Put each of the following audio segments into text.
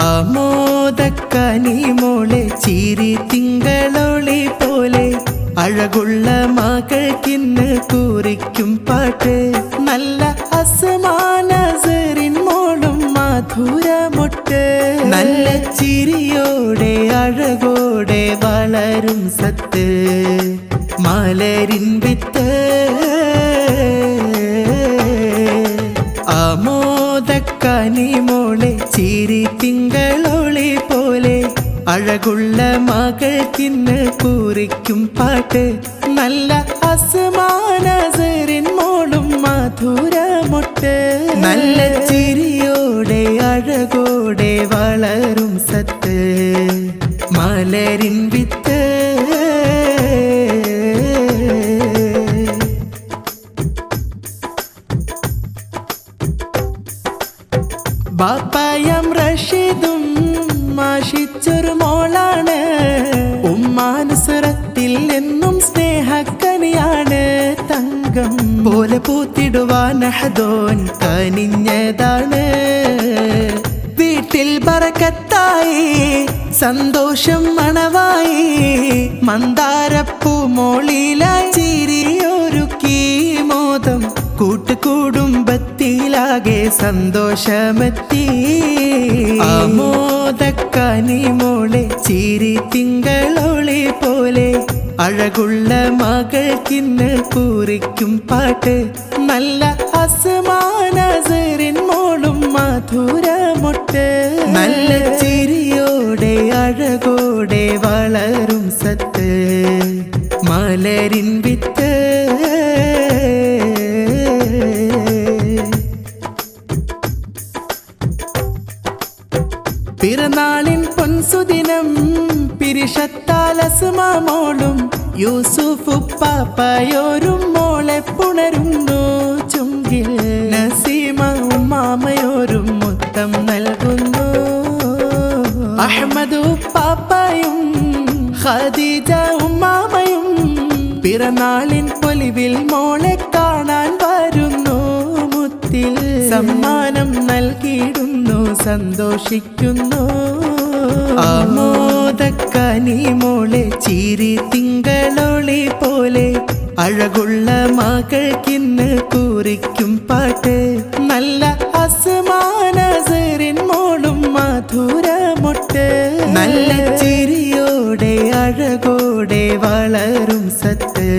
ആമോദക്കനി മോളെ ചിരി തിങ്കളൊളി പോലെ അഴകുള്ള മകൾക്കിന്ന് കുറിക്കും പാട്ട് നല്ല അസ്മാനസറിൻ മോളും മധുരമൊട്ട് നല്ല ചിരിയോടെ അഴകോടെ വളരും സത്ത് മലരിൻ വിത്ത് ആമോദക്കനി മോളെ ചിരി തിങ്കളൊളി പോലെ അഴകുള്ള മകൾക്കിന്ന് കുറിക്കും പാട്ട് നല്ല അസ്മാനസറിൻ മോളും മധുരമൊട്ട് നല്ല ചിരിയോടെ അഴകോടെ വളരും സത്ത് മലരിൻ വിത്ത് ബാപ്പയം റഷീദും മാഷിച്ചൊരു മോളാണ് ഉമ്മാനുസരത്തിൽ എന്നും സ്നേഹക്കനിയാണ് തങ്കം പോലെ പൂത്തിടുവാൻ അഹദോൻ കനിഞ്ഞതാണ് വീട്ടിൽ ബറക്കത്തായി സന്തോഷം മണവായി മന്ദാരപ്പൂ മോളിലായി ചിരിയൊരുക്കി മോദം കൂട്ടുകുടുംബത്തിലാകെ സന്തോഷമെത്തി ആമോദക്കനി മോളെ ചിരി തിങ്കളൊളി പോലെ അഴകുള്ള മകൾക്കിന്ന് കുറിക്കും പാട്ട് നല്ല അസ്മാനസറിൻ മോളും മധുരമൊട്ട് നല്ല ചിരിയോടെ അഴകോടെ വളരും സത്ത് മലരിൻ വിത്ത് പിറന്നാളിൻ പൊൻസുദിനം പിരിശത്താൽ അസ്മാ മോളും യൂസുഫ് പാപ്പയോരും മോളെ പുണരുന്നു ചുങ്കിൽ നസീമ ഉമ്മാമയോരും മുത്തം നൽകുന്നു അഹ്മദു പാപ്പയും ഖദീജ ഉമ്മാമയും പിറന്നാളിൻ പൊലിവിൽ മോളെ കാണാൻ വരുന്നു മുത്തിൽ സമ്മാനം നൽകിയിടുന്നു സന്തോഷിക്കുന്നു ആമോദക്കനി മോളെ ചിരി തിങ്കളൊളി പോലെ അഴകുള്ള മകൾക്കിന്ന് കുറിക്കും പാട്ട് നല്ല അസ്മാനസറിൻ മോളും മധുരമൊട്ട് നല്ല ചിരിയോടെ അഴകോടെ വളരും സത്ത്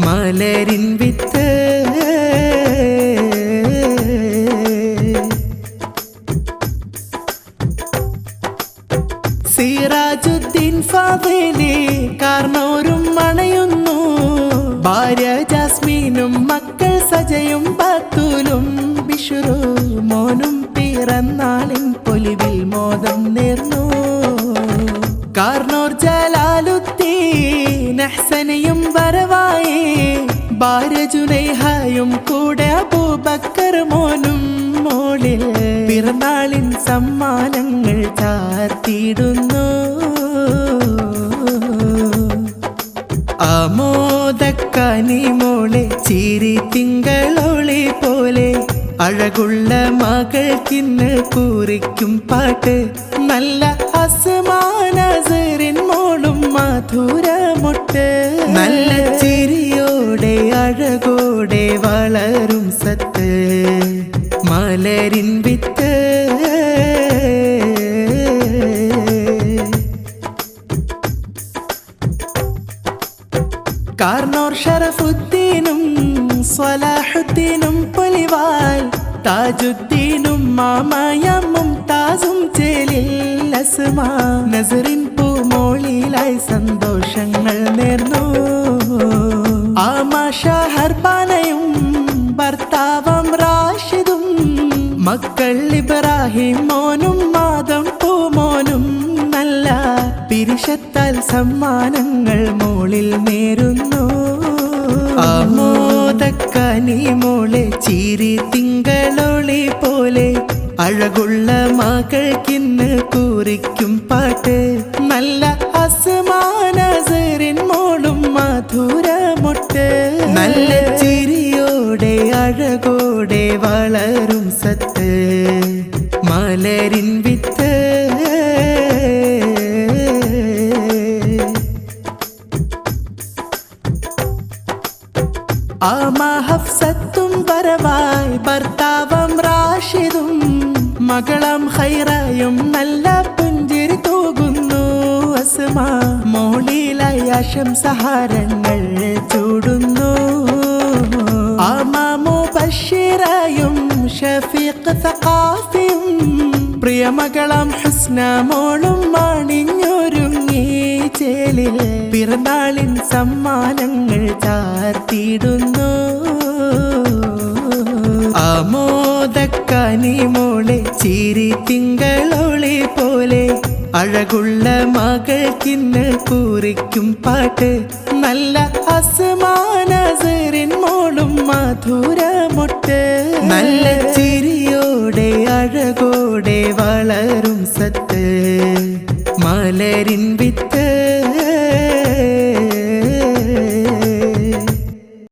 മലരിൻ വിത്ത് സിറാജുദ്ദീൻ ഫാദിലി കാർണോരും മണയുന്നു ഭാര്യ ജാസ്മീനും മക്കൾ സജയും ബാത്തൂലും ബിഷുറു മോനും പിറന്നാളിൻ പൊലിവിൽ മോദം നേർന്നു കാർണോർ ജലാലുദ്ദീൻ അഹ്സനയും വരവായി ഭാര്യ ജുനൈഹയും കൂടെ അബൂബക്കർ മോനും മോളിൽ പിറന്നാളിൻ സമ്മാനങ്ങൾ ചാർത്തിയിടുന്നു ആമോദക്കനി മോളെ ചിരി തിങ്കളൊളി പോലെ അഴകുള്ള മകൾക്കിന്ന് കുറിക്കും പാട്ട് നല്ല അസ്മാനസറിൻ മോളും മധുരമൊട്ട് നല്ല ചിരിയോടെ അഴകോടെ വളരും സത്ത് മലരിൻ വിത്ത് കാർണോർ ഷറഫുദ്ദീനും സ്വലാഹുദ്ദീനും പൊലിവാൽ താജുദ്ദീനും മാമയം മുംതാസും ചേലിൽ അസ്മാ നസറിൻ പൂമോളിലായി സന്തോഷങ്ങൾ നേർന്നു ആമാ ഷഹർബാനയും ഭർത്താവം റാഷിദും മക്കൾ ഇബ്രാഹിം മോനും മാതം പൂമോനും നല്ല പിരിശത്താൽ സമ്മാനങ്ങൾ മോളിൽ നേരുന്നു ആമോദക്കനി മോളെ ചിരി തിങ്കളൊളി പോലെ അഴകുള്ള മകൾക്കിന്ന് കുറിക്കും പാട്ട് നല്ല അസ്മാനസറിൻ മോളും മധുരമൊട്ട് നല്ല ചിരിയോടെ അഴകോടെ വളരും സത്ത് മലരിൻ വിത്ത് ഹഫ്സത്തും വരവായി ഭർത്താവം റാഷിദും മകളം ഖൈറയും നല്ല പുഞ്ചിരി തൂകുന്നു അസ്മാ മോളിലായി ആശംസഹാരങ്ങൾ ചൂടുന്നു ആമാമു ബഷീറായും ഷഫീഖ് സഖാഫിയും പ്രിയമകളം ഹുസ്ന മോളും അണിഞ്ഞൊരുങ്ങി ചേലിൽ പിറന്നാളിൻ സമ്മാനങ്ങൾ ചാർത്തിയിടുന്നു ആമോദക്കനി മോളെ ചിരി തിങ്കളൊളി പോലെ അഴകുള്ള മകൾക്കിന്ന് കുറിക്കും പാട്ട് നല്ല അസ്മാനസറിൻ മോളും മധുരമൊട്ട് നല്ല ചിരിയോടെ അഴകോടെ വളരും സത്ത് മലരിൻ വിത്ത്